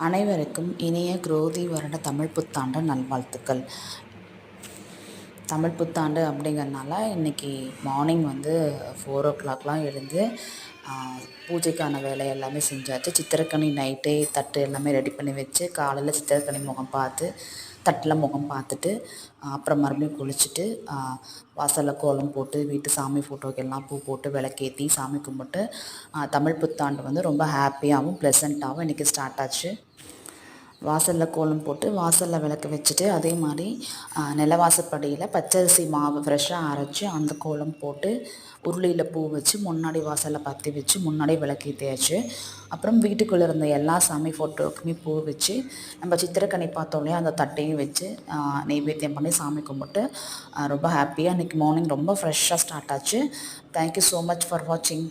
அனைவருக்கும் இனிய குரோதி வருட தமிழ் புத்தாண்டு நல்வாழ்த்துக்கள். தமிழ் புத்தாண்டு அப்படிங்கிறனால இன்றைக்கி மார்னிங் 4:00 எழுந்து பூஜைக்கான வேலை எல்லாமே செஞ்சாச்சு. சித்திரக்கனி நைட்டே தட்டு எல்லாமே ரெடி பண்ணி வச்சு காலையில் சித்திரக்கனி முகம் பார்த்து தட்டில் முகம் பார்த்துட்டு அப்புறம் மறுபடியும் குளிச்சுட்டு வாசலில் கோலம் போட்டு வீட்டு சாமி ஃபோட்டோக்கெல்லாம் பூ போட்டு விளக்கேற்றி சாமி கும்பிட்டு தமிழ் புத்தாண்டு ரொம்ப ஹாப்பியாகவும் ப்ளசண்ட்டாகவும் இன்றைக்கி ஸ்டார்ட் ஆச்சு. வாசலில் கோலம் போட்டு வாசலில் விளக்கு வச்சுட்டு அதே மாதிரி நிலவாசப்படியில் பச்சரிசி மாவு ஃப்ரெஷ்ஷாக அரைச்சி அந்த கோலம் போட்டு உருளியில் பூ வச்சு முன்னாடி வாசலில் பற்றி வச்சு முன்னாடி விளக்கேற்றியாச்சு. அப்புறம் வீட்டுக்குள்ளே இருந்த எல்லா சாமி ஃபோட்டோவுக்குமே பூ வச்சு நம்ம சித்திரக்கனி பார்த்தோம் இல்லையா, அந்த தட்டையும் வச்சு நெய்வேத்தியம் பண்ணி சாமி கும்பிட்டு ரொம்ப ஹாப்பியாக இன்றைக்கி மார்னிங் ரொம்ப ஃப்ரெஷ்ஷாக ஸ்டார்ட் ஆச்சு. தேங்க்யூ ஸோ மச் ஃபார் வாட்சிங்.